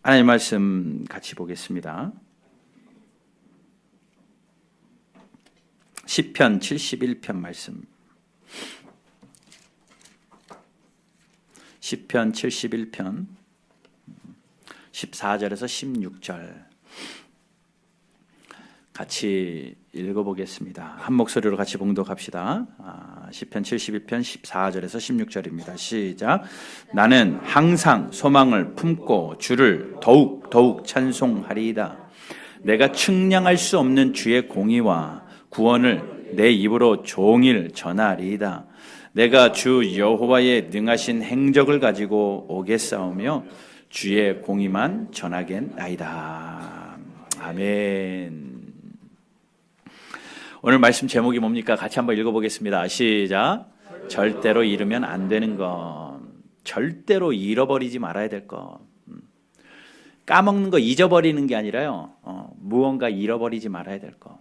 하나님 말씀 같이 보겠습니다. 시편 71편 말씀. 시편 71편 14절에서 16절 같이 읽어보겠습니다. 한 목소리로 같이 봉독합시다. 시편 71편 14절에서 16절입니다. 시작. 나는 항상 소망을 품고 주를 더욱 찬송하리이다. 내가 측량할 수 없는 주의 공의와 구원을 내 입으로 종일 전하리이다. 내가 주 여호와의 능하신 행적을 가지고 오겠사오며 주의 공의만 전하겠나이다. 아멘. 오늘 말씀 제목이 뭡니까? 같이 한번 읽어보겠습니다. 시작. 절대로 잃으면 안 되는 것. 절대로 잃어버리지 말아야 될 것. 까먹는 거 잊어버리는 게 아니라요. 무언가 잃어버리지 말아야 될 것.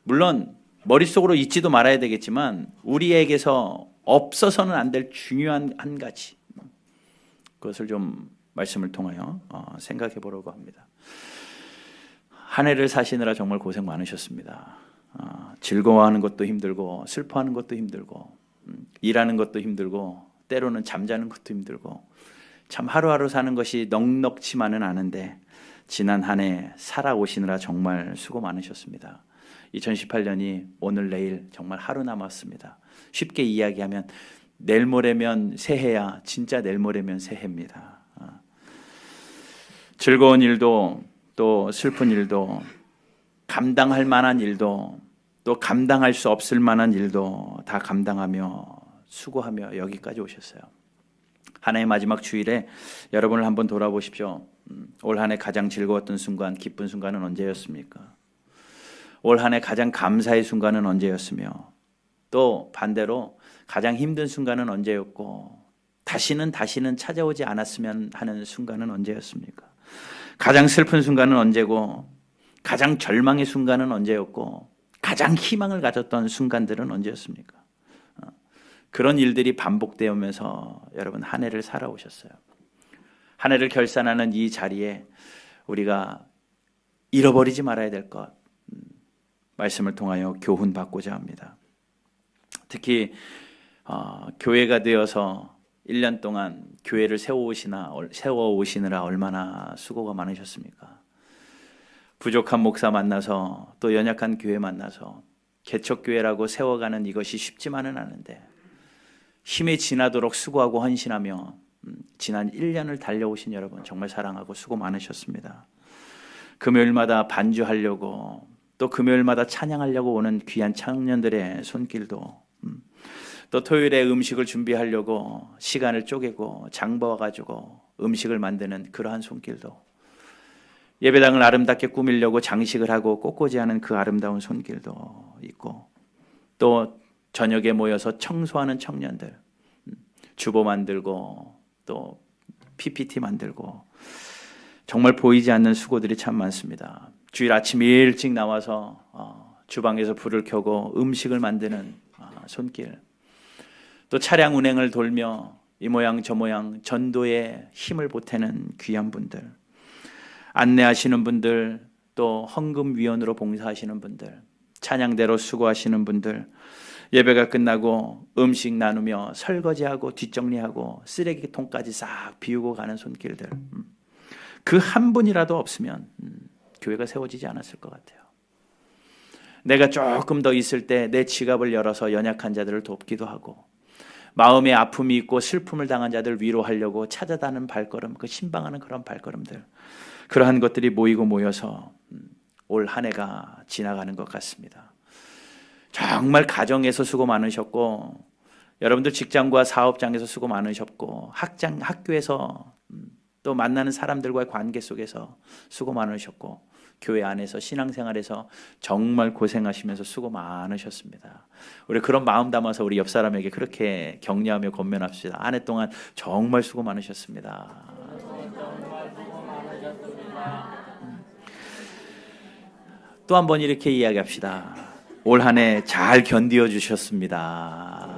물론 머릿속으로 잊지도 말아야 되겠지만 우리에게서 없어서는 안 될 중요한 한 가지. 그것을 좀 말씀을 통하여 생각해 보려고 합니다. 한 해를 사시느라 정말 고생 많으셨습니다. 즐거워하는 것도 힘들고 슬퍼하는 것도 힘들고 일하는 것도 힘들고 때로는 잠자는 것도 힘들고 참 하루하루 사는 것이 넉넉지만은 않은데 지난 한 해 살아오시느라 정말 수고 많으셨습니다. 2018년이 오늘 내일 정말 하루 남았습니다. 쉽게 이야기하면 내일 모레면 새해야 진짜 내일 모레면 새해입니다. 즐거운 일도 또 슬픈 일도 감당할 만한 일도 또 감당할 수 없을 만한 일도 다 감당하며 수고하며 여기까지 오셨어요. 한 해의 마지막 주일에 여러분을 한번 돌아보십시오. 올 한 해 가장 즐거웠던 순간, 기쁜 순간은 언제였습니까? 올 한 해 가장 감사의 순간은 언제였으며 또 반대로 가장 힘든 순간은 언제였고 다시는 찾아오지 않았으면 하는 순간은 언제였습니까? 가장 슬픈 순간은 언제고 가장 절망의 순간은 언제였고 가장 희망을 가졌던 순간들은 언제였습니까? 그런 일들이 반복되면서 여러분 한 해를 살아오셨어요. 한 해를 결산하는 이 자리에 우리가 잃어버리지 말아야 될 것 말씀을 통하여 교훈받고자 합니다. 특히 교회가 되어서 1년 동안 교회를 세워오시느라 얼마나 수고가 많으셨습니까? 부족한 목사 만나서 또 연약한 교회 만나서 개척교회라고 세워가는 이것이 쉽지만은 않은데 힘이 지나도록 수고하고 헌신하며 지난 1년을 달려오신 여러분 정말 사랑하고 수고 많으셨습니다. 금요일마다 반주하려고 또 금요일마다 찬양하려고 오는 귀한 청년들의 손길도 또 토요일에 음식을 준비하려고 시간을 쪼개고 장 봐가지고 음식을 만드는 그러한 손길도 예배당을 아름답게 꾸미려고 장식을 하고 꽃꽂이하는 그 아름다운 손길도 있고 또 저녁에 모여서 청소하는 청년들 주보 만들고 또 PPT 만들고 정말 보이지 않는 수고들이 참 많습니다. 주일 아침 일찍 나와서 주방에서 불을 켜고 음식을 만드는 손길 또 차량 운행을 돌며 이 모양 저 모양 전도에 힘을 보태는 귀한 분들 안내하시는 분들 또 헌금위원으로 봉사하시는 분들 찬양대로 수고하시는 분들 예배가 끝나고 음식 나누며 설거지하고 뒷정리하고 쓰레기통까지 싹 비우고 가는 손길들 그 한 분이라도 없으면 교회가 세워지지 않았을 것 같아요. 내가 조금 더 있을 때 내 지갑을 열어서 연약한 자들을 돕기도 하고 마음에 아픔이 있고 슬픔을 당한 자들 위로하려고 찾아다는 발걸음 그 신방하는 그런 발걸음들 그러한 것들이 모여서 올 한 해가 지나가는 것 같습니다. 정말 가정에서 수고 많으셨고 여러분들 직장과 사업장에서 수고 많으셨고 학교에서 또 만나는 사람들과의 관계 속에서 수고 많으셨고 교회 안에서 신앙생활에서 정말 고생하시면서 수고 많으셨습니다. 우리 그런 마음 담아서 우리 옆 사람에게 그렇게 격려하며 권면합시다. 한 해 동안 정말 수고 많으셨습니다. 또 한 번 이렇게 이야기합시다. 올 한 해 잘 견디어 주셨습니다.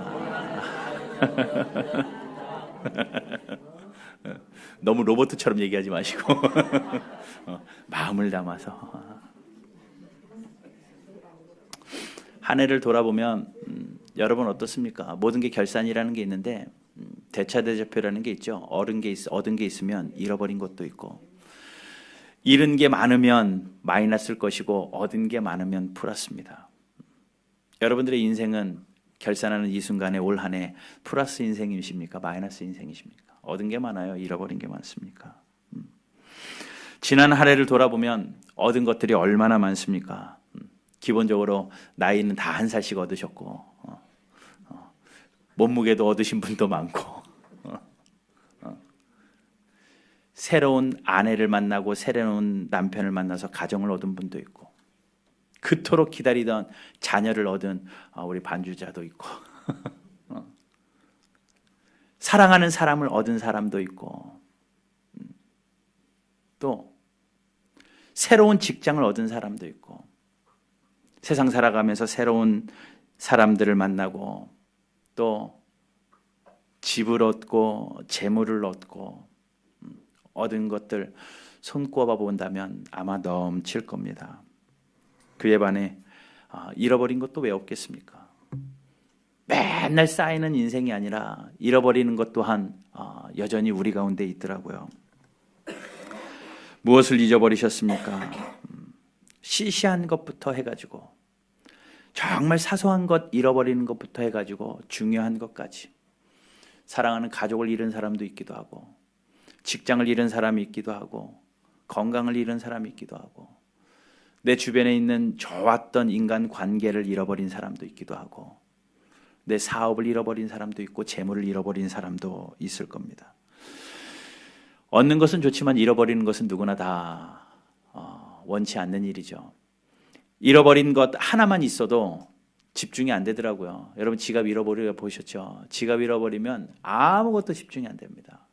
너무 로봇처럼 얘기하지 마시고 마음을 담아서 한 해를 돌아보면 여러분 어떻습니까? 모든 게 결산이라는 게 있는데 대차대조표라는 게 있죠. 얻은 게 있으면 잃어버린 것도 있고, 잃은 게 많으면 마이너스일 것이고 얻은 게 많으면 플러스입니다. 여러분들의 인생은 결산하는 이 순간에 올 한 해 플러스 인생이십니까? 마이너스 인생이십니까? 얻은 게 많아요? 잃어버린 게 많습니까? 지난 한 해를 돌아보면 얻은 것들이 얼마나 많습니까? 기본적으로 나이는 다 한 살씩 얻으셨고, 몸무게도 얻으신 분도 많고, 새로운 아내를 만나고 새로운 남편을 만나서 가정을 얻은 분도 있고, 그토록 기다리던 자녀를 얻은 우리 반주자도 있고 사랑하는 사람을 얻은 사람도 있고, 또 새로운 직장을 얻은 사람도 있고, 세상 살아가면서 새로운 사람들을 만나고 또 집을 얻고 재물을 얻고, 얻은 것들 손꼽아 본다면 아마 넘칠 겁니다. 그에 반해 잃어버린 것도 왜 없겠습니까? 맨날 쌓이는 인생이 아니라 잃어버리는 것 또한 여전히 우리 가운데 있더라고요. 무엇을 잊어버리셨습니까? 시시한 것부터 해가지고, 정말 사소한 것 잃어버리는 것부터 해가지고 중요한 것까지. 사랑하는 가족을 잃은 사람도 있기도 하고, 직장을 잃은 사람이 있기도 하고, 건강을 잃은 사람이 있기도 하고, 내 주변에 있는 좋았던 인간 관계를 잃어버린 사람도 있기도 하고, 내 사업을 잃어버린 사람도 있고, 재물을 잃어버린 사람도 있을 겁니다. 얻는 것은 좋지만 잃어버리는 것은 누구나 다 원치 않는 일이죠. 잃어버린 것 하나만 있어도 집중이 안 되더라고요. 여러분 지갑 잃어버려 보셨죠? 지갑 잃어버리면 아무것도 집중이 안 됩니다.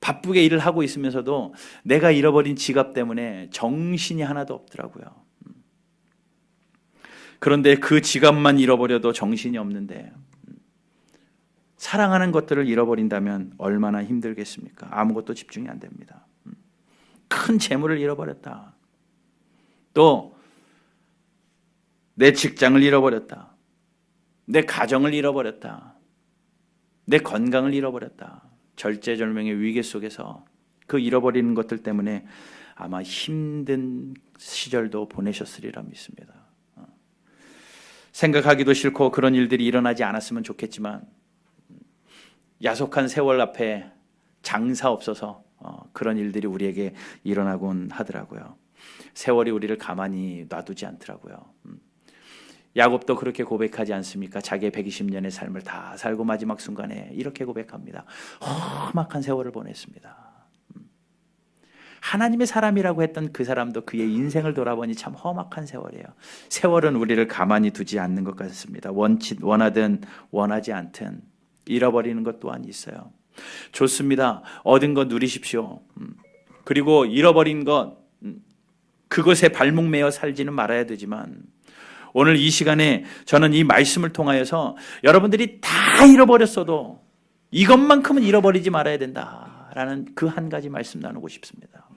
바쁘게 일을 하고 있으면서도 내가 잃어버린 지갑 때문에 정신이 하나도 없더라고요. 그런데 그 지갑만 잃어버려도 정신이 없는데, 사랑하는 것들을 잃어버린다면 얼마나 힘들겠습니까? 아무것도 집중이 안 됩니다. 큰 재물을 잃어버렸다. 또 내 직장을 잃어버렸다. 내 가정을 잃어버렸다. 내 건강을 잃어버렸다. 절제절명의 위기 속에서 그 잃어버리는 것들 때문에 아마 힘든 시절도 보내셨으리라 믿습니다. 생각하기도 싫고 그런 일들이 일어나지 않았으면 좋겠지만, 야속한 세월 앞에 장사 없어서 그런 일들이 우리에게 일어나곤 하더라고요. 세월이 우리를 가만히 놔두지 않더라고요. 야곱도 그렇게 고백하지 않습니까? 자기의 120년의 삶을 다 살고 마지막 순간에 이렇게 고백합니다. 험악한 세월을 보냈습니다. 하나님의 사람이라고 했던 그 사람도 그의 인생을 돌아보니 참 험악한 세월이에요. 세월은 우리를 가만히 두지 않는 것 같습니다. 원하든 원하지 않든 잃어버리는 것 또한 있어요. 좋습니다. 얻은 것 누리십시오. 그리고 잃어버린 것, 그것에 발목 매어 살지는 말아야 되지만, 오늘 이 시간에 저는 이 말씀을 통하여서 여러분들이 다 잃어버렸어도 이것만큼은 잃어버리지 말아야 된다라는 그 한 가지 말씀 나누고 싶습니다.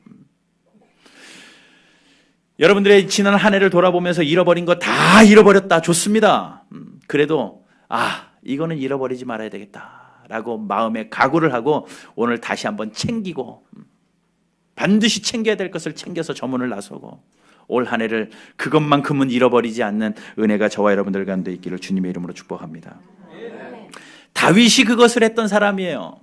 여러분들의 지난 한 해를 돌아보면서 잃어버린 거 다 잃어버렸다. 좋습니다. 그래도 이거는 잃어버리지 말아야 되겠다라고 마음에 각오를 하고 오늘 다시 한번 챙기고, 반드시 챙겨야 될 것을 챙겨서 저문을 나서고, 올 한 해를 그것만큼은 잃어버리지 않는 은혜가 저와 여러분들 가운데 있기를 주님의 이름으로 축복합니다. 다윗이 그것을 했던 사람이에요.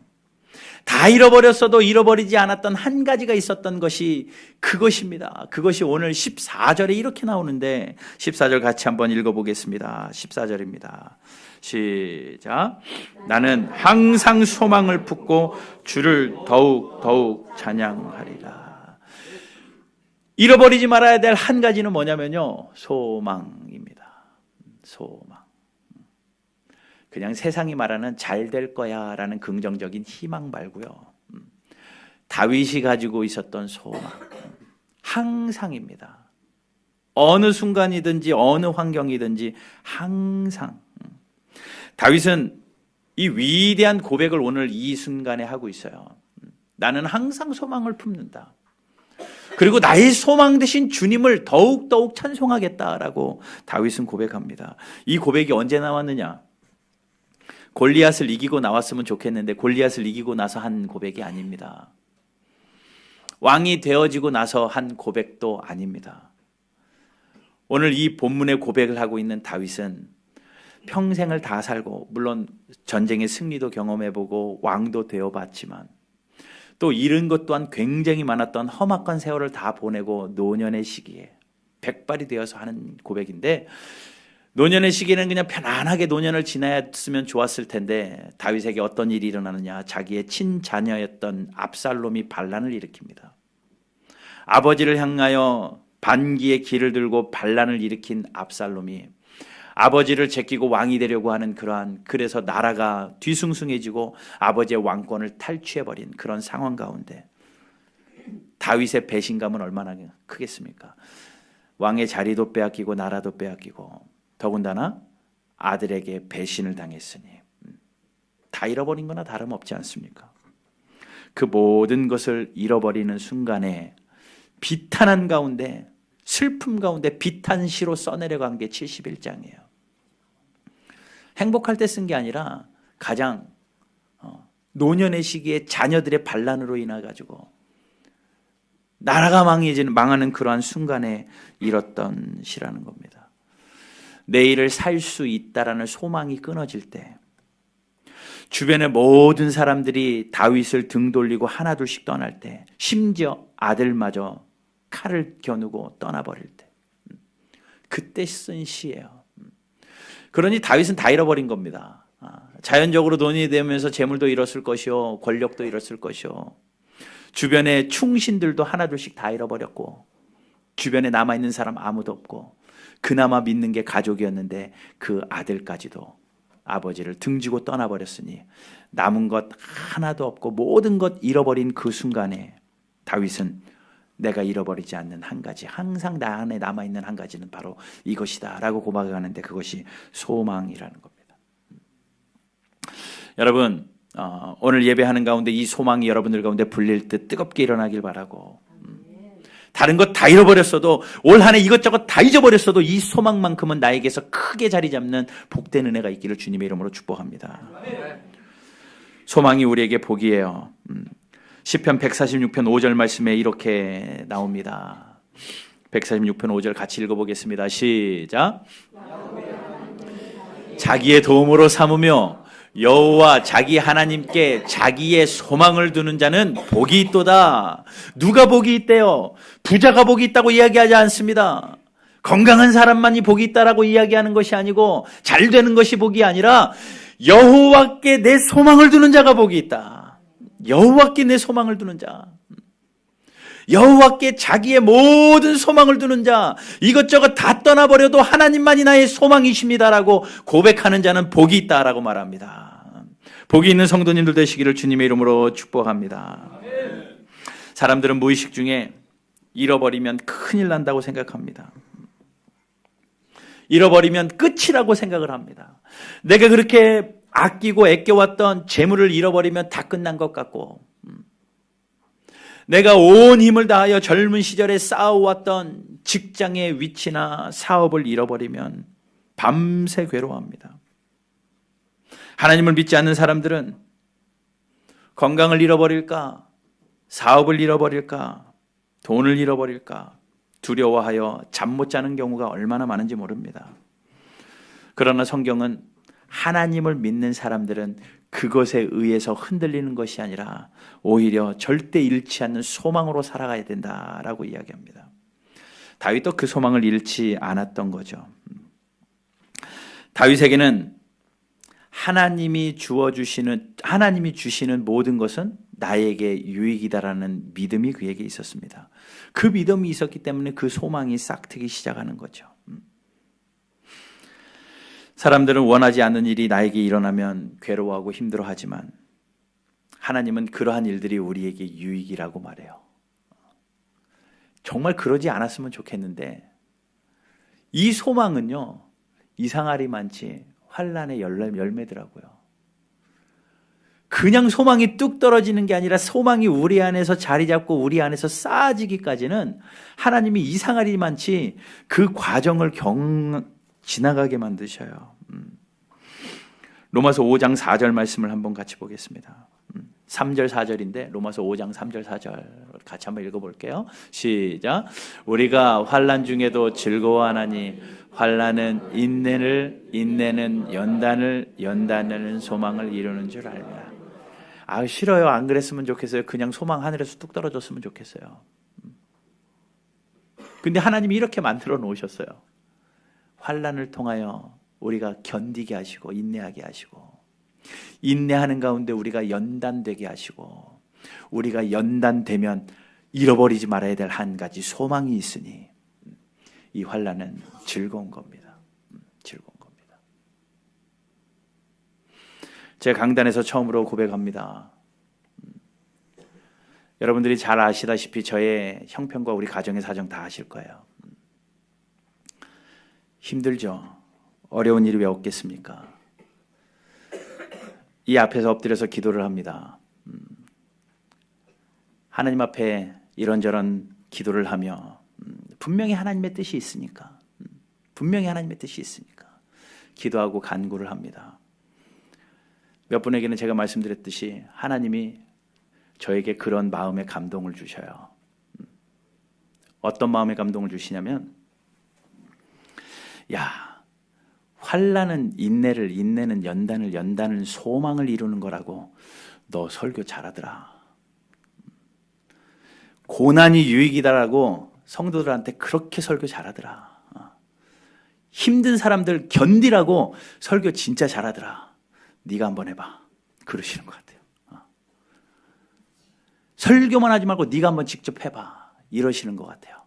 다 잃어버렸어도 잃어버리지 않았던 한 가지가 있었던 것이 그것입니다. 그것이 오늘 14절에 이렇게 나오는데, 14절 같이 한번 읽어보겠습니다. 14절입니다. 시작. 나는 항상 소망을 품고 주를 더욱 찬양하리라. 잃어버리지 말아야 될 한 가지는 뭐냐면요, 소망입니다. 소망. 그냥 세상이 말하는 잘 될 거야 라는 긍정적인 희망 말고요, 다윗이 가지고 있었던 소망, 항상입니다. 어느 순간이든지 어느 환경이든지 항상. 다윗은 이 위대한 고백을 오늘 이 순간에 하고 있어요. 나는 항상 소망을 품는다. 그리고 나의 소망 대신 주님을 더욱더욱 찬송하겠다라고 다윗은 고백합니다. 이 고백이 언제 나왔느냐? 골리앗을 이기고 나왔으면 좋겠는데 골리앗을 이기고 나서 한 고백이 아닙니다. 왕이 되어지고 나서 한 고백도 아닙니다. 오늘 이 본문의 고백을 하고 있는 다윗은 평생을 다 살고 물론 전쟁의 승리도 경험해보고 왕도 되어봤지만 또 잃은 것 또한 굉장히 많았던 험악한 세월을 다 보내고 노년의 시기에 백발이 되어서 하는 고백인데, 노년의 시기는 그냥 편안하게 노년을 지나였으면 좋았을 텐데 다윗에게 어떤 일이 일어나느냐? 자기의 친자녀였던 압살롬이 반란을 일으킵니다. 아버지를 향하여 반기의 길을 들고 반란을 일으킨 압살롬이 아버지를 제끼고 왕이 되려고 하는 그래서 나라가 뒤숭숭해지고 아버지의 왕권을 탈취해버린 그런 상황 가운데 다윗의 배신감은 얼마나 크겠습니까? 왕의 자리도 빼앗기고 나라도 빼앗기고 더군다나 아들에게 배신을 당했으니 다 잃어버린 거나 다름없지 않습니까? 그 모든 것을 잃어버리는 순간에 비탄한 가운데, 슬픔 가운데 비탄시로 써내려간 게 71장이에요. 행복할 때 쓴 게 아니라 가장 노년의 시기에 자녀들의 반란으로 인해 가지고 나라가 망하는 그러한 순간에 잃었던 시라는 겁니다. 내일을 살 수 있다라는 소망이 끊어질 때, 주변의 모든 사람들이 다윗을 등 돌리고 하나둘씩 떠날 때, 심지어 아들마저 칼을 겨누고 떠나버릴 때, 그때 쓴 시예요. 그러니 다윗은 다 잃어버린 겁니다. 자연적으로 돈이 되면서 재물도 잃었을 것이요, 권력도 잃었을 것이요, 주변의 충신들도 하나둘씩 다 잃어버렸고, 주변에 남아있는 사람 아무도 없고, 그나마 믿는 게 가족이었는데 그 아들까지도 아버지를 등지고 떠나버렸으니 남은 것 하나도 없고 모든 것 잃어버린 그 순간에 다윗은 내가 잃어버리지 않는 한 가지, 항상 나 안에 남아있는 한 가지는 바로 이것이다 라고 고백하는데, 그것이 소망이라는 겁니다. 여러분, 오늘 예배하는 가운데 이 소망이 여러분들 가운데 불릴 듯 뜨겁게 일어나길 바라고, 다른 것 다 잃어버렸어도, 올 한 해 이것저것 다 잊어버렸어도 이 소망만큼은 나에게서 크게 자리 잡는 복된 은혜가 있기를 주님의 이름으로 축복합니다. 소망이 우리에게 복이에요. 시편 146편 5절 말씀에 이렇게 나옵니다. 146편 5절 같이 읽어보겠습니다. 시작. 자기의 도움으로 삼으며 여호와 자기 하나님께 자기의 소망을 두는 자는 복이 있도다. 누가 복이 있대요? 부자가 복이 있다고 이야기하지 않습니다. 건강한 사람만이 복이 있다라고 이야기하는 것이 아니고, 잘 되는 것이 복이 아니라 여호와께 내 소망을 두는 자가 복이 있다. 여호와께 내 소망을 두는 자, 여호와께 자기의 모든 소망을 두는 자, 이것저것 다 떠나버려도 하나님만이 나의 소망이십니다라고 고백하는 자는 복이 있다라고 말합니다. 복이 있는 성도님들 되시기를 주님의 이름으로 축복합니다. 사람들은 무의식 중에 잃어버리면 큰일 난다고 생각합니다. 잃어버리면 끝이라고 생각을 합니다. 내가 그렇게 아끼고 아껴왔던 재물을 잃어버리면 다 끝난 것 같고, 내가 온 힘을 다하여 젊은 시절에 쌓아왔던 직장의 위치나 사업을 잃어버리면 밤새 괴로워합니다. 하나님을 믿지 않는 사람들은 건강을 잃어버릴까, 사업을 잃어버릴까, 돈을 잃어버릴까 두려워하여 잠 못 자는 경우가 얼마나 많은지 모릅니다. 그러나 성경은 하나님을 믿는 사람들은 그것에 의해서 흔들리는 것이 아니라 오히려 절대 잃지 않는 소망으로 살아가야 된다라고 이야기합니다. 다윗도 그 소망을 잃지 않았던 거죠. 다윗에게는 하나님이 주시는 모든 것은 나에게 유익이다라는 믿음이 그에게 있었습니다. 그 믿음이 있었기 때문에 그 소망이 싹트기 시작하는 거죠. 사람들은 원하지 않는 일이 나에게 일어나면 괴로워하고 힘들어하지만 하나님은 그러한 일들이 우리에게 유익이라고 말해요. 정말 그러지 않았으면 좋겠는데, 이 소망은요, 이상하리만치 환난의 열매더라고요. 그냥 소망이 뚝 떨어지는 게 아니라 소망이 우리 안에서 자리 잡고 우리 안에서 쌓아지기까지는 하나님이 이상하리만치 그 과정을 지나가게 만드셔요. 로마서 5장 4절 말씀을 한번 같이 보겠습니다. 3절 4절인데 로마서 5장 3절 4절 같이 한번 읽어볼게요. 시작. 우리가 환난 중에도 즐거워하나니 환난은 인내를, 인내는 연단을, 연단은 소망을 이루는 줄 알라. 아, 싫어요. 안 그랬으면 좋겠어요. 그냥 소망 하늘에서 뚝 떨어졌으면 좋겠어요. 근데 하나님이 이렇게 만들어 놓으셨어요. 환난을 통하여 우리가 견디게 하시고 인내하게 하시고, 인내하는 가운데 우리가 연단되게 하시고, 우리가 연단되면 잃어버리지 말아야 될 한 가지 소망이 있으니 이 환난은 즐거운 겁니다. 즐거운 겁니다. 제가 강단에서 처음으로 고백합니다. 여러분들이 잘 아시다시피 저의 형편과 우리 가정의 사정 다 아실 거예요. 힘들죠. 어려운 일이 왜 없겠습니까? 이 앞에서 엎드려서 기도를 합니다. 하나님 앞에 이런저런 기도를 하며 분명히 하나님의 뜻이 있으니까, 분명히 하나님의 뜻이 있으니까 기도하고 간구를 합니다. 몇 분에게는 제가 말씀드렸듯이 하나님이 저에게 그런 마음의 감동을 주셔요. 어떤 마음의 감동을 주시냐면, 야, 환난은 인내를, 인내는 연단을, 연단은 소망을 이루는 거라고 너 설교 잘하더라. 고난이 유익이다라고 성도들한테 그렇게 설교 잘하더라. 힘든 사람들 견디라고 설교 진짜 잘하더라. 네가 한번 해봐. 그러시는 것 같아요. 설교만 하지 말고 네가 한번 직접 해봐. 이러시는 것 같아요.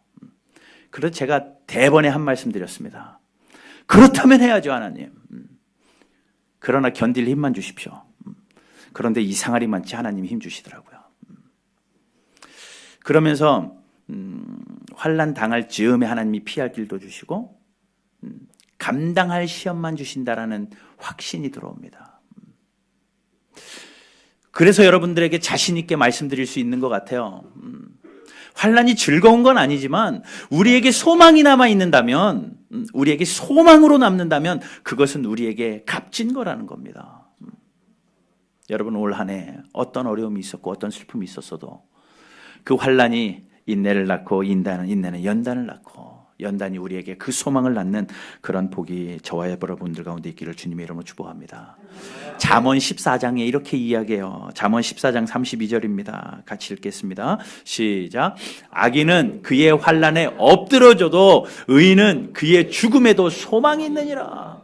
그래서 제가 대번에 한 말씀 드렸습니다. 그렇다면 해야죠, 하나님. 그러나 견딜 힘만 주십시오. 그런데 이상하리만치 하나님이 힘 주시더라고요. 그러면서 환난 당할 즈음에 하나님이 피할 길도 주시고 감당할 시험만 주신다라는 확신이 들어옵니다. 그래서 여러분들에게 자신 있게 말씀드릴 수 있는 것 같아요. 환난이 즐거운 건 아니지만 우리에게 소망이 남아 있는다면, 우리에게 소망으로 남는다면 그것은 우리에게 값진 거라는 겁니다. 여러분, 올 한 해 어떤 어려움이 있었고 어떤 슬픔이 있었어도 그 환난이 인내를 낳고 인내는 연단을 낳고 연단이 우리에게 그 소망을 낳는 그런 복이 저와 여러분들 가운데 있기를 주님의 이름으로 축복합니다. 잠언 14장에 이렇게 이야기해요. 잠언 14장 32절입니다. 같이 읽겠습니다. 시작. 악인은 그의 환난에 엎드러져도 의인은 그의 죽음에도 소망이 있느니라.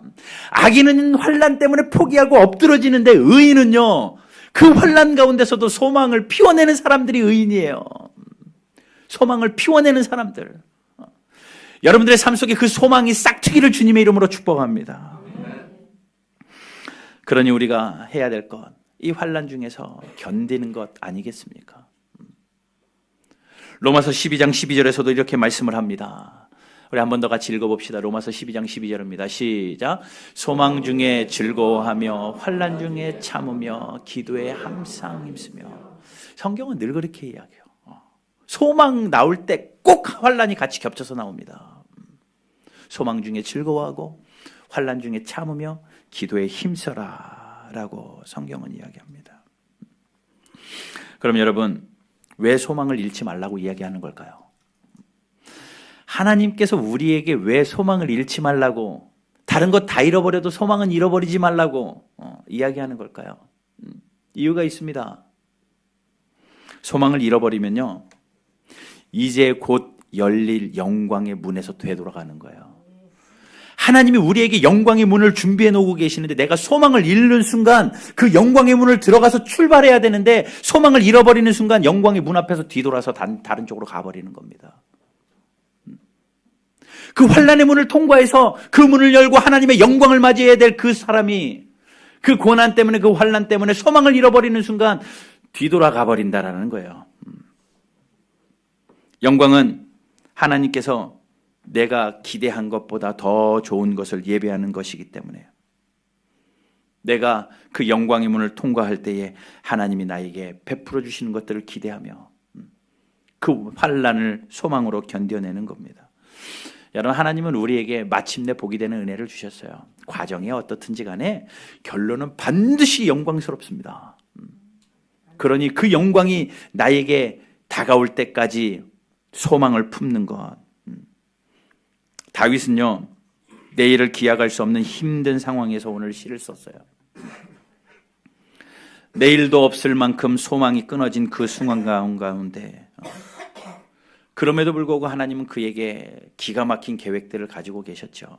악인은 환난 때문에 포기하고 엎드러지는데 의인은요, 그 환난 가운데서도 소망을 피워내는 사람들이 의인이에요. 소망을 피워내는 사람들. 여러분들의 삶 속에 그 소망이 싹트기를 주님의 이름으로 축복합니다. 그러니 우리가 해야 될 것, 이 환난 중에서 견디는 것 아니겠습니까? 로마서 12장 12절에서도 이렇게 말씀을 합니다. 우리 한 번 더 같이 읽어봅시다. 로마서 12장 12절입니다. 시작. 소망 중에 즐거워하며 환난 중에 참으며 기도에 항상 힘쓰며. 성경은 늘 그렇게 이야기해요. 소망 나올 때 꼭 환난이 같이 겹쳐서 나옵니다. 소망 중에 즐거워하고 환난 중에 참으며 기도에 힘써라 라고 성경은 이야기합니다. 그럼 여러분, 왜 소망을 잃지 말라고 이야기하는 걸까요? 하나님께서 우리에게 왜 소망을 잃지 말라고, 다른 것 다 잃어버려도 소망은 잃어버리지 말라고 이야기하는 걸까요? 이유가 있습니다. 소망을 잃어버리면요, 이제 곧 열릴 영광의 문에서 되돌아가는 거예요. 하나님이 우리에게 영광의 문을 준비해 놓고 계시는데 내가 소망을 잃는 순간 그 영광의 문을 들어가서 출발해야 되는데 소망을 잃어버리는 순간 영광의 문 앞에서 뒤돌아서 다른 쪽으로 가버리는 겁니다. 그 환난의 문을 통과해서 그 문을 열고 하나님의 영광을 맞이해야 될 그 사람이 그 고난 때문에, 그 환난 때문에 소망을 잃어버리는 순간 뒤돌아가 버린다라는 거예요. 영광은 하나님께서 내가 기대한 것보다 더 좋은 것을 예배하는 것이기 때문에 내가 그 영광의 문을 통과할 때에 하나님이 나에게 베풀어 주시는 것들을 기대하며 그 환난을 소망으로 견뎌내는 겁니다. 여러분, 하나님은 우리에게 마침내 복이 되는 은혜를 주셨어요. 과정이 어떻든지 간에 결론은 반드시 영광스럽습니다. 그러니 그 영광이 나에게 다가올 때까지 소망을 품는 것. 다윗은요, 내일을 기약할 수 없는 힘든 상황에서 오늘 시를 썼어요. 내일도 없을 만큼 소망이 끊어진 그 순간 가운데 그럼에도 불구하고 하나님은 그에게 기가 막힌 계획들을 가지고 계셨죠.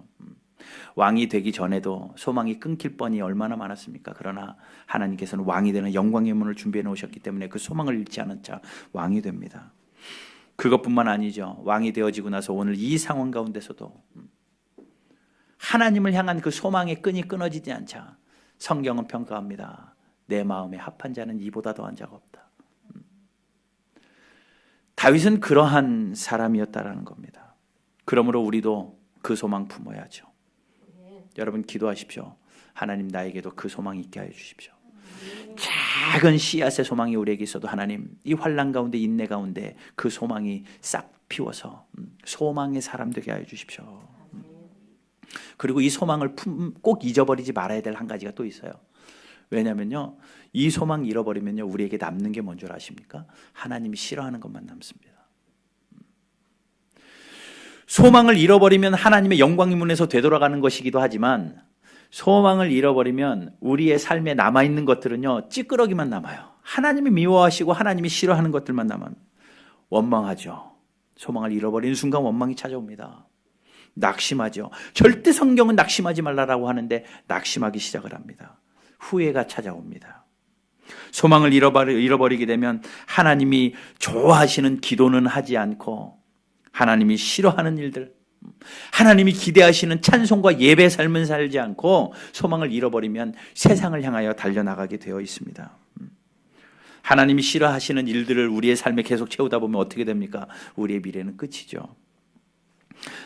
왕이 되기 전에도 소망이 끊길 뻔이 얼마나 많았습니까? 그러나 하나님께서는 왕이 되는 영광의 문을 준비해 놓으셨기 때문에 그 소망을 잃지 않은 자 왕이 됩니다. 그것뿐만 아니죠. 왕이 되어지고 나서 오늘 이 상황 가운데서도 하나님을 향한 그 소망의 끈이 끊어지지 않자 성경은 평가합니다. 내 마음에 합한 자는 이보다 더한 자가 없다. 다윗은 그러한 사람이었다라는 겁니다. 그러므로 우리도 그 소망 품어야죠. 여러분 기도하십시오. 하나님 나에게도 그 소망이 있게 하여 주십시오. 작은 씨앗의 소망이 우리에게 있어도 하나님 이 환난 가운데 인내 가운데 그 소망이 싹 피워서 소망의 사람 되게 하여 주십시오. 그리고 이 소망을 꼭 잊어버리지 말아야 될 한 가지가 또 있어요. 왜냐면요, 이 소망 잃어버리면요, 우리에게 남는 게 뭔 줄 아십니까? 하나님이 싫어하는 것만 남습니다. 소망을 잃어버리면 하나님의 영광의 문에서 되돌아가는 것이기도 하지만 소망을 잃어버리면 우리의 삶에 남아있는 것들은요, 찌끄러기만 남아요. 하나님이 미워하시고 하나님이 싫어하는 것들만 남아요. 원망하죠. 소망을 잃어버리는 순간 원망이 찾아옵니다. 낙심하죠. 절대 성경은 낙심하지 말라라고 하는데 낙심하기 시작을 합니다. 후회가 찾아옵니다. 소망을 잃어버리게 되면 하나님이 좋아하시는 기도는 하지 않고 하나님이 싫어하는 일들, 하나님이 기대하시는 찬송과 예배 삶은 살지 않고 소망을 잃어버리면 세상을 향하여 달려나가게 되어 있습니다. 하나님이 싫어하시는 일들을 우리의 삶에 계속 채우다 보면 어떻게 됩니까? 우리의 미래는 끝이죠.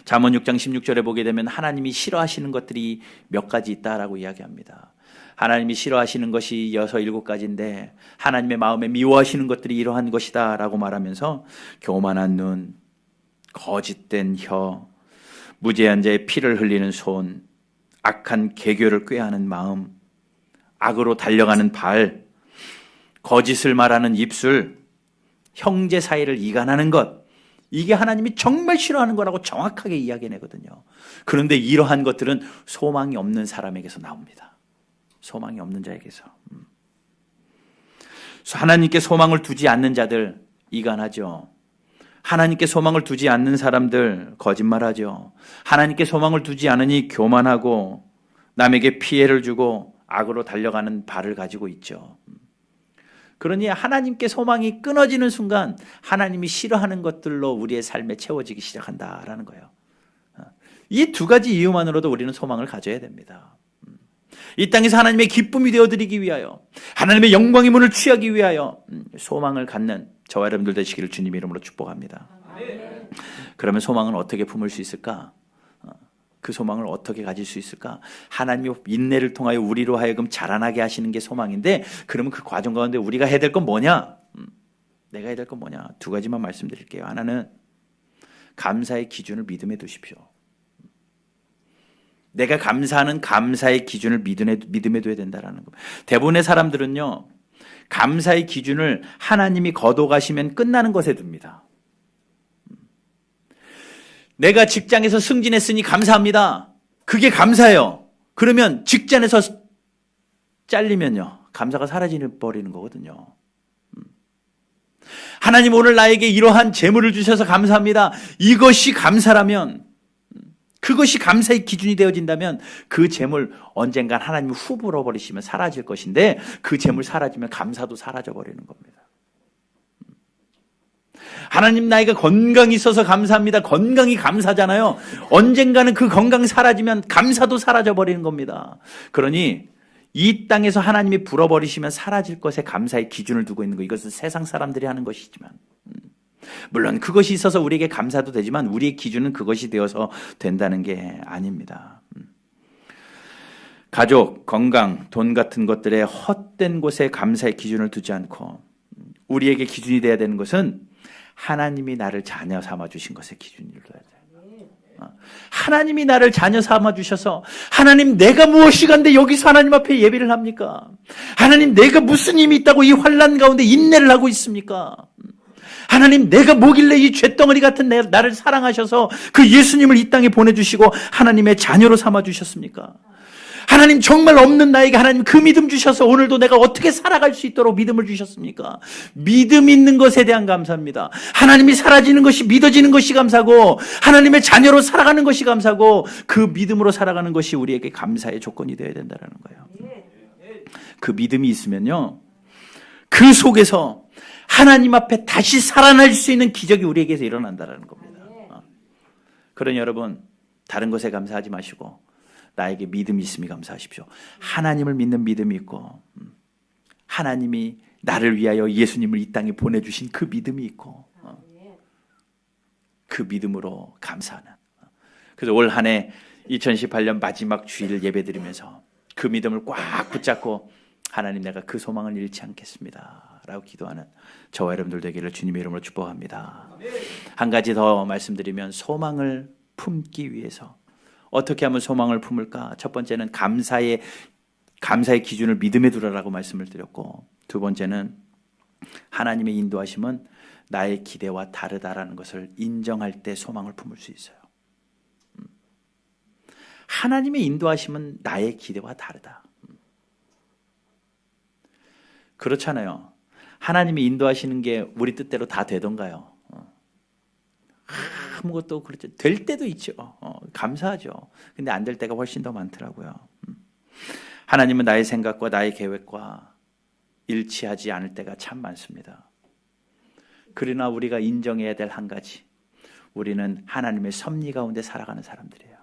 잠언 6장 16절에 보게 되면 하나님이 싫어하시는 것들이 몇 가지 있다라고 이야기합니다. 하나님이 싫어하시는 것이 6, 7가지인데 하나님의 마음에 미워하시는 것들이 이러한 것이다 라고 말하면서 교만한 눈, 거짓된 혀, 무죄한 자의 피를 흘리는 손, 악한 계교를 꾀하는 마음, 악으로 달려가는 발, 거짓을 말하는 입술, 형제 사이를 이간하는 것, 이게 하나님이 정말 싫어하는 거라고 정확하게 이야기해내거든요. 그런데 이러한 것들은 소망이 없는 사람에게서 나옵니다. 소망이 없는 자에게서. 하나님께 소망을 두지 않는 자들 이간하죠. 하나님께 소망을 두지 않는 사람들 거짓말하죠. 하나님께 소망을 두지 않으니 교만하고 남에게 피해를 주고 악으로 달려가는 발을 가지고 있죠. 그러니 하나님께 소망이 끊어지는 순간 하나님이 싫어하는 것들로 우리의 삶에 채워지기 시작한다라는 거예요. 이 두 가지 이유만으로도 우리는 소망을 가져야 됩니다. 이 땅에서 하나님의 기쁨이 되어드리기 위하여, 하나님의 영광의 문을 취하기 위하여 소망을 갖는 저와 여러분들 되시기를 주님 이름으로 축복합니다. 그러면 소망은 어떻게 품을 수 있을까? 그 소망을 어떻게 가질 수 있을까? 하나님이 인내를 통하여 우리로 하여금 자라나게 하시는 게 소망인데, 그러면 그 과정 가운데 우리가 해야 될 건 뭐냐? 내가 해야 될 건 뭐냐? 두 가지만 말씀드릴게요. 하나는 감사의 기준을 믿음에 두십시오. 내가 감사하는 감사의 기준을 믿음에 둬야 된다는 겁니다. 대부분의 사람들은요, 감사의 기준을 하나님이 거둬가시면 끝나는 것에 둡니다. 내가 직장에서 승진했으니 감사합니다. 그게 감사예요. 그러면 직장에서 잘리면요, 감사가 사라져버리는 거거든요. 하나님 오늘 나에게 이러한 재물을 주셔서 감사합니다. 이것이 감사라면, 그것이 감사의 기준이 되어진다면 그 재물 언젠간 하나님이 후 불어버리시면 사라질 것인데, 그 재물 사라지면 감사도 사라져버리는 겁니다. 하나님 나이가 건강이 있어서 감사합니다. 건강이 감사잖아요. 언젠가는 그 건강이 사라지면 감사도 사라져버리는 겁니다. 그러니 이 땅에서 하나님이 불어버리시면 사라질 것에 감사의 기준을 두고 있는 거, 이것은 세상 사람들이 하는 것이지만, 물론 그것이 있어서 우리에게 감사도 되지만 우리의 기준은 그것이 되어서 된다는 게 아닙니다. 가족, 건강, 돈 같은 것들의 헛된 곳에 감사의 기준을 두지 않고 우리에게 기준이 돼야 되는 것은 하나님이 나를 자녀 삼아 주신 것의 기준이 되어야 돼요. 하나님이 나를 자녀 삼아 주셔서 하나님 내가 무엇이간데 여기서 하나님 앞에 예배를 합니까? 하나님 내가 무슨 힘이 있다고 이 환난 가운데 인내를 하고 있습니까? 하나님 내가 뭐길래 이 쇳덩어리 같은 나를 사랑하셔서 그 예수님을 이 땅에 보내주시고 하나님의 자녀로 삼아 주셨습니까? 하나님 정말 없는 나에게 하나님 그 믿음 주셔서 오늘도 내가 어떻게 살아갈 수 있도록 믿음을 주셨습니까? 믿음 있는 것에 대한 감사입니다. 하나님이 사라지는 것이 믿어지는 것이 감사고 하나님의 자녀로 살아가는 것이 감사고 그 믿음으로 살아가는 것이 우리에게 감사의 조건이 되어야 된다는 거예요. 그 믿음이 있으면요, 그 속에서 하나님 앞에 다시 살아날 수 있는 기적이 우리에게서 일어난다는 겁니다. 그러니 여러분 다른 것에 감사하지 마시고 나에게 믿음이 있음이 감사하십시오. 하나님을 믿는 믿음이 있고 하나님이 나를 위하여 예수님을 이 땅에 보내주신 그 믿음이 있고 그 믿음으로 감사하는. 그래서 올 한 해 2018년 마지막 주일 예배드리면서 그 믿음을 꽉 붙잡고 하나님 내가 그 소망을 잃지 않겠습니다 라고 기도하는 저와 여러분들 되기를 주님의 이름으로 축복합니다. 한 가지 더 말씀드리면 소망을 품기 위해서 어떻게 하면 소망을 품을까? 첫 번째는 감사의 기준을 믿음에 두라라고 말씀을 드렸고, 두 번째는 하나님의 인도하심은 나의 기대와 다르다라는 것을 인정할 때 소망을 품을 수 있어요. 하나님의 인도하심은 나의 기대와 다르다. 그렇잖아요. 하나님이 인도하시는 게 우리 뜻대로 다 되던가요? 아무것도 그렇죠. 될 때도 있죠. 감사하죠. 근데 안 될 때가 훨씬 더 많더라고요. 하나님은 나의 생각과 나의 계획과 일치하지 않을 때가 참 많습니다. 그러나 우리가 인정해야 될 한 가지, 우리는 하나님의 섭리 가운데 살아가는 사람들이에요.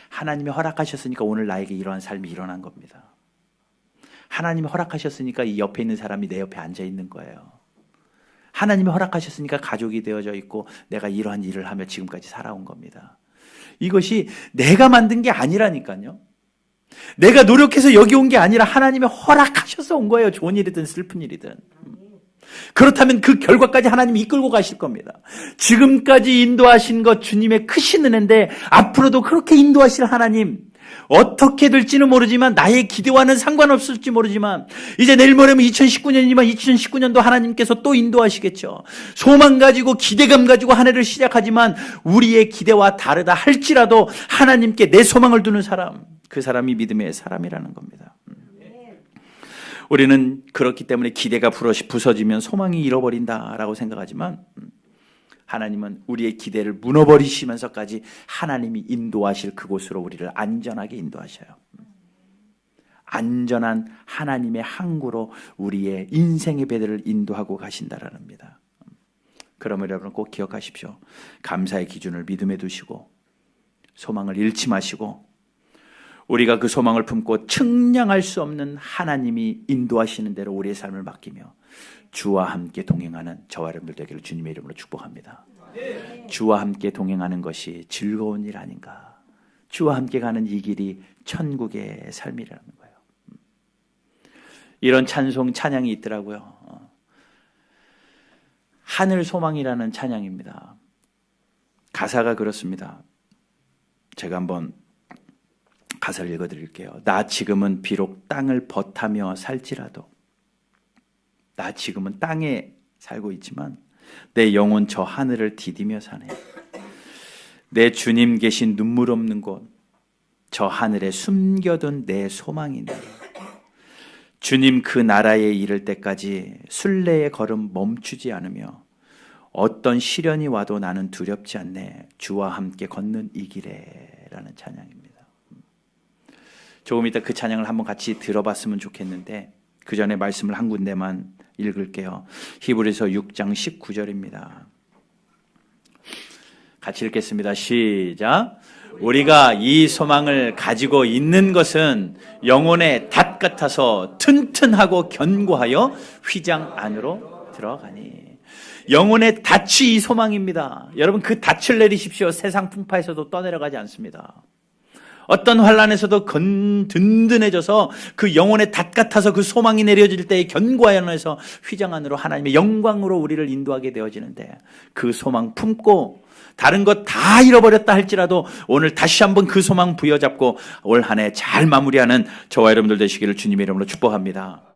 하나님이 허락하셨으니까 오늘 나에게 이러한 삶이 일어난 겁니다. 하나님이 허락하셨으니까 이 옆에 있는 사람이 내 옆에 앉아 있는 거예요. 하나님이 허락하셨으니까 가족이 되어져 있고 내가 이러한 일을 하며 지금까지 살아온 겁니다. 이것이 내가 만든 게 아니라니까요. 내가 노력해서 여기 온 게 아니라 하나님이 허락하셔서 온 거예요. 좋은 일이든 슬픈 일이든. 그렇다면 그 결과까지 하나님이 이끌고 가실 겁니다. 지금까지 인도하신 것 주님의 크신 은혜인데 앞으로도 그렇게 인도하실 하나님, 어떻게 될지는 모르지만 나의 기대와는 상관없을지 모르지만 이제 내일 모레면 2019년이지만 2019년도 하나님께서 또 인도하시겠죠. 소망 가지고 기대감 가지고 한 해를 시작하지만 우리의 기대와 다르다 할지라도 하나님께 내 소망을 두는 사람, 그 사람이 믿음의 사람이라는 겁니다. 우리는 그렇기 때문에 기대가 부서지면 소망이 잃어버린다라고 생각하지만 하나님은 우리의 기대를 무너버리시면서까지 하나님이 인도하실 그곳으로 우리를 안전하게 인도하셔요. 안전한 하나님의 항구로 우리의 인생의 배들을 인도하고 가신다라는 겁니다. 그러면 여러분 꼭 기억하십시오. 감사의 기준을 믿음에 두시고 소망을 잃지 마시고 우리가 그 소망을 품고 측량할 수 없는 하나님이 인도하시는 대로 우리의 삶을 맡기며 주와 함께 동행하는 저와 여러분들 되기를 주님의 이름으로 축복합니다. 주와 함께 동행하는 것이 즐거운 일 아닌가. 주와 함께 가는 이 길이 천국의 삶이라는 거예요. 이런 찬양이 있더라고요. 하늘 소망이라는 찬양입니다. 가사가 그렇습니다. 제가 한번 가사를 읽어드릴게요. 나 지금은 비록 땅을 버타며 살지라도, 나 지금은 땅에 살고 있지만 내 영혼 저 하늘을 디디며 사네. 내 주님 계신 눈물 없는 곳, 저 하늘에 숨겨둔 내 소망이네. 주님 그 나라에 이를 때까지 순례의 걸음 멈추지 않으며 어떤 시련이 와도 나는 두렵지 않네. 주와 함께 걷는 이 길에 라는 찬양입니다. 조금 이따 그 찬양을 한번 같이 들어봤으면 좋겠는데 그 전에 말씀을 한 군데만 읽을게요. 히브리서 6장 19절입니다. 같이 읽겠습니다. 시작. 우리가 이 소망을 가지고 있는 것은 영혼의 닷 같아서 튼튼하고 견고하여 휘장 안으로 들어가니. 영혼의 닻이 이 소망입니다. 여러분 그 닻을 내리십시오. 세상 풍파에서도 떠내려가지 않습니다. 어떤 환난에서도 든든해져서 그 영혼의 닷 같아서 그 소망이 내려질 때에 견고하여서 휘장 안으로 하나님의 영광으로 우리를 인도하게 되어지는데 그 소망 품고 다른 것 다 잃어버렸다 할지라도 오늘 다시 한번 그 소망 부여잡고 올 한 해 잘 마무리하는 저와 여러분들 되시기를 주님의 이름으로 축복합니다.